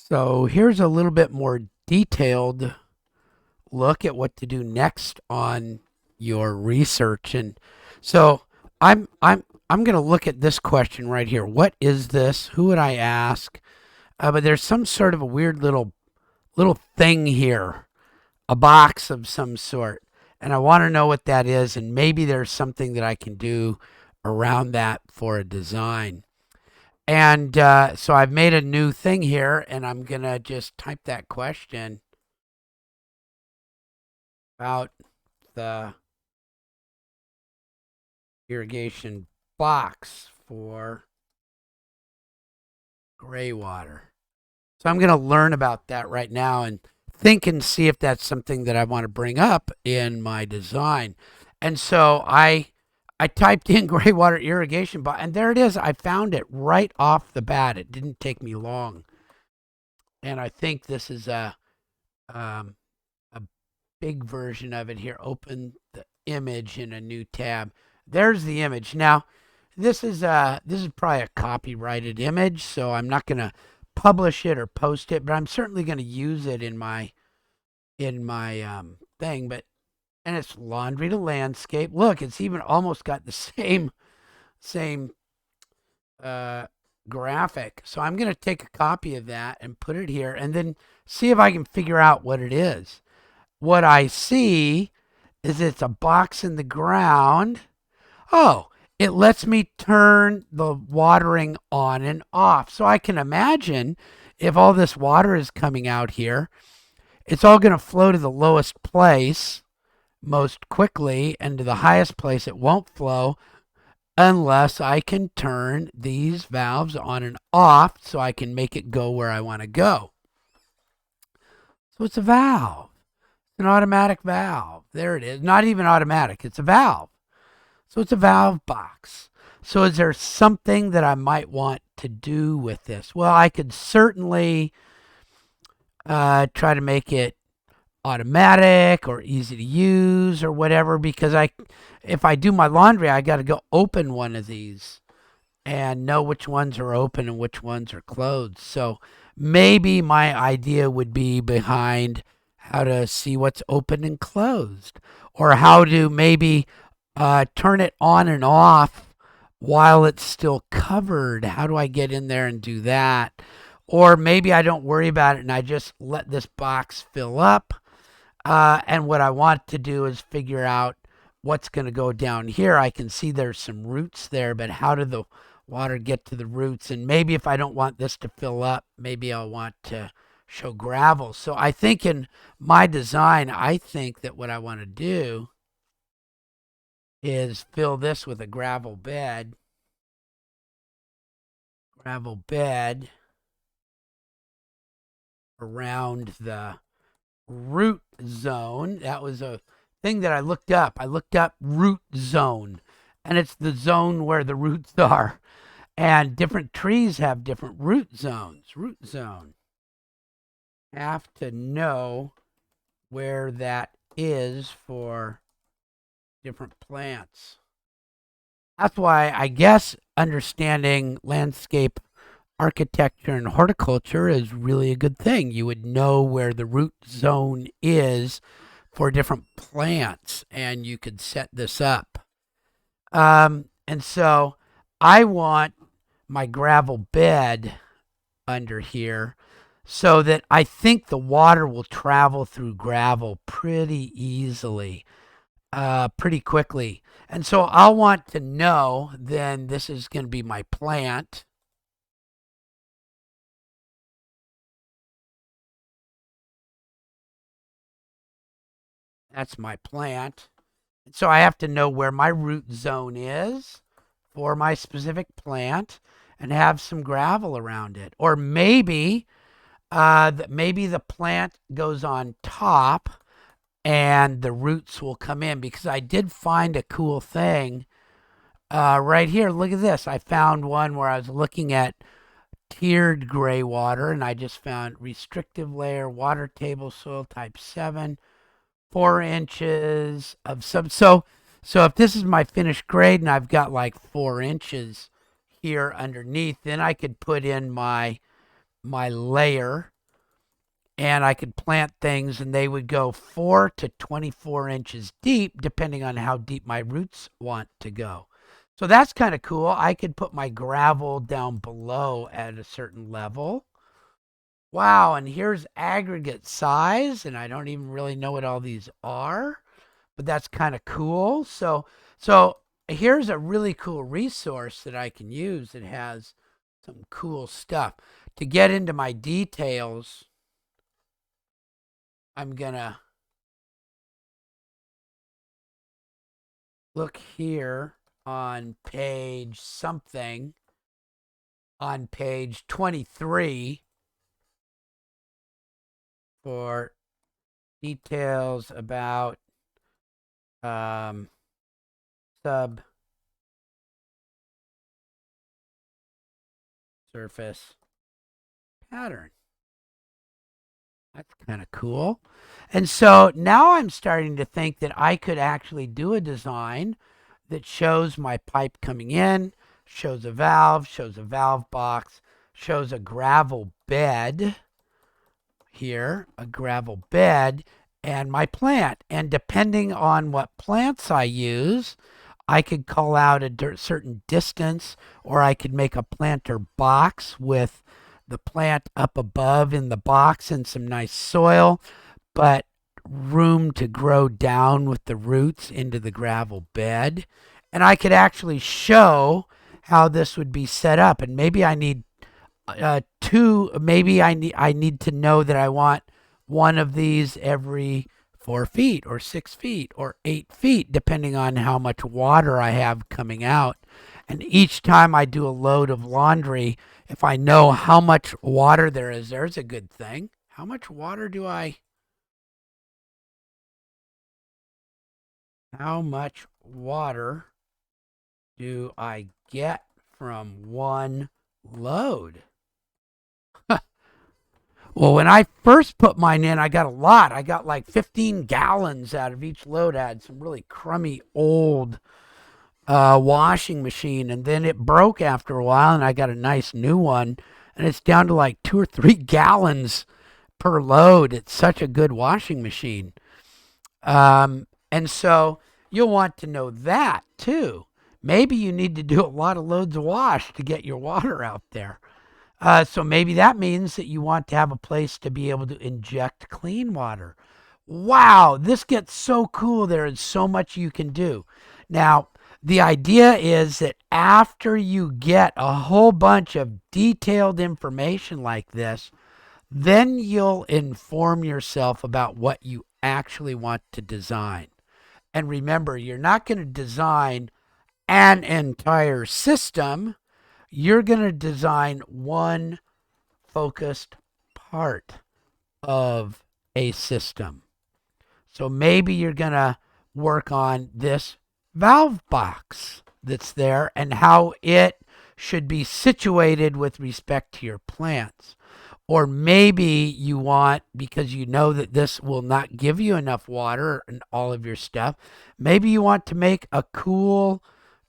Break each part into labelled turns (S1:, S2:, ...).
S1: So here's a little bit more detailed look at what to do next on your research. And so I'm going to look at this question right here. What is this? Who would I ask? But there's some sort of a weird little thing here, a box of some sort, and I want to know what that is. And maybe there's something that I can do around that for a design. And so I've made a new thing here, and I'm going to just type that question about the irrigation box for gray water. So I'm going to learn about that right now and think and see if that's something that I want to bring up in my design. And so I typed in gray water irrigation box, and there it is. I found it right off the bat. It didn't take me long. And I think this is a big version of it here. Open the image in a new tab. There's the image. Now, this is probably a copyrighted image, so I'm not going to publish it or post it, but I'm certainly going to use it in my thing. But and it's laundry to landscape. Look, it's even almost got the same uh, graphic. So I'm going to take a copy of that and put it here, and then see if I can figure out what it is. What I see is it's a box in the ground. Oh, it lets me turn the watering on and off. So I can imagine if all this water is coming out here, it's all going to flow to the lowest place most quickly, and to the highest place it won't flow unless I can turn these valves on and off so I can make it go where I want to go. So it's a valve. It's an automatic valve. There it is. Not even automatic, it's a valve. So it's a valve box. So is there something that I might want to do with this? Well, I could certainly try to make it automatic or easy to use or whatever, because if I do my laundry, I got to go open one of these and know which ones are open and which ones are closed. So maybe my idea would be behind how to see what's open and closed, or how to maybe turn it on and off while it's still covered. How do I get in there and do that? Or maybe I don't worry about it and I just let this box fill up. And what I want to do is figure out what's going to go down here. I can see there's some roots there, but how did the water get to the roots? And maybe if I don't want this to fill up, maybe I'll want to show gravel. So I think in my design, I think that what I want to do is fill this with a gravel bed around the root zone. That was a thing that I looked up. I looked up root zone, and it's the zone where the roots are. And different trees have different root zones. Root zone. Have to know where that is for different plants. That's why I guess understanding landscape architecture and horticulture is really a good thing. You would know where the root zone is for different plants, and you could set this up. And so I want my gravel bed under here so that I think the water will travel through gravel pretty easily, pretty quickly. And so I'll want to know then this is going to be my plant. That's my plant. So I have to know where my root zone is for my specific plant and have some gravel around it. Or maybe the plant goes on top and the roots will come in, because I did find a cool thing right here. Look at this. I found one where I was looking at tiered gray water, and I just found restrictive layer, water table, soil type 7, 4 inches of sub. So if this is my finished grade and I've got like 4 inches here underneath, then I could put in my my layer, and I could plant things and they would go 4 to 24 inches deep, depending on how deep my roots want to go. So that's kind of cool. I could put my gravel down below at a certain level. Wow, and here's aggregate size, and I don't even really know what all these are, but that's kind of cool. So here's a really cool resource that I can use that has some cool stuff. To get into my details, I'm gonna look here on page something, on page 23, for details about subsurface pattern. That's kind of cool. And so now I'm starting to think that I could actually do a design that shows my pipe coming in, shows a valve box, shows a gravel bed here, a gravel bed, and my plant. And depending on what plants I use, I could call out a certain distance, or I could make a planter box with the plant up above in the box and some nice soil, but room to grow down with the roots into the gravel bed. And I could actually show how this would be set up. And maybe I need maybe I need to know that I want one of these every 4 feet or 6 feet or 8 feet, depending on how much water I have coming out. And each time I do a load of laundry, if I know how much water there is, there's a good thing. How much water do I how much water do I get from one load? Well, when I first put mine in, I got a lot. I got like 15 gallons out of each load. I had some really crummy old washing machine, and then it broke after a while, and I got a nice new one, and it's down to like 2 or 3 gallons per load. It's such a good washing machine. And so you'll want to know that too. Maybe you need to do a lot of loads of wash to get your water out there. So maybe that means that you want to have a place to be able to inject clean water. Wow, this gets so cool. There is so much you can do. Now, the idea is that after you get a whole bunch of detailed information like this, then you'll inform yourself about what you actually want to design. And remember, you're not going to design an entire system. You're going to design one focused part of a system. So maybe you're going to work on this valve box that's there and how it should be situated with respect to your plants. Or maybe you want, because you know that this will not give you enough water and all of your stuff, maybe you want to make a cool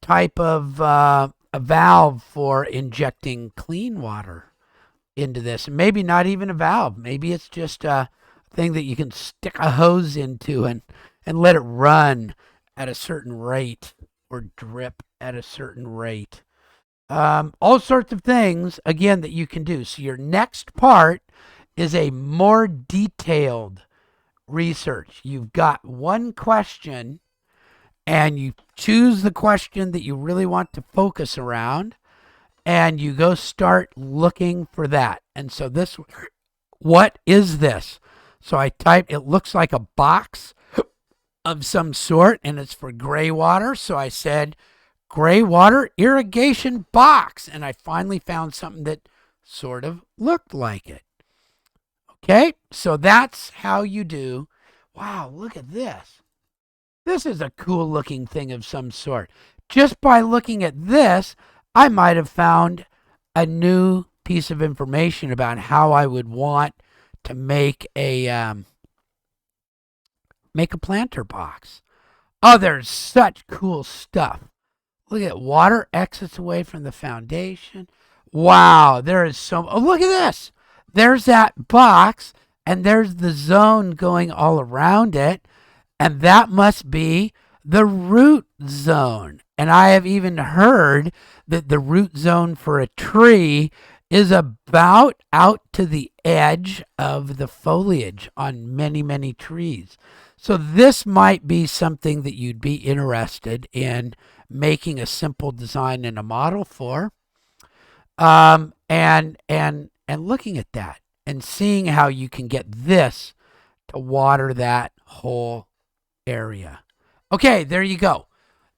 S1: type of a valve for injecting clean water into this. And maybe not even a valve. Maybe it's just a thing that you can stick a hose into and let it run at a certain rate or drip at a certain rate. All sorts of things, again, that you can do. So your next part is a more detailed research. You've got one question and you choose the question that you really want to focus around and you go start looking for that. And so this, what is this? So I typed, it looks like a box of some sort and it's for gray water. So I said, gray water irrigation box. And I finally found something that sort of looked like it. Okay, so that's how you do. Wow, look at this. This is a cool looking thing of some sort. Just by looking at this, I might have found a new piece of information about how I would want to make a planter box. Oh, there's such cool stuff. Look at water exits away from the foundation. Wow, there is so. Oh, look at this. there's that box, and there's the zone going all around it, and that must be the root zone. And I have even heard that the root zone for a tree is about out to the edge of the foliage on many, many trees. So this might be something that you'd be interested in making a simple design and a model for, and looking at that and seeing how you can get this to water that whole area. Okay, there you go.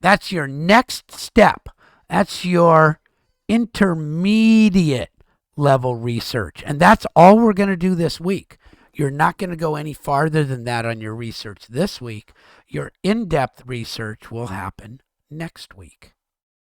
S1: That's your next step. That's your intermediate level research. And that's all we're going to do this week. You're not going to go any farther than that on your research this week. Your in-depth research will happen next week.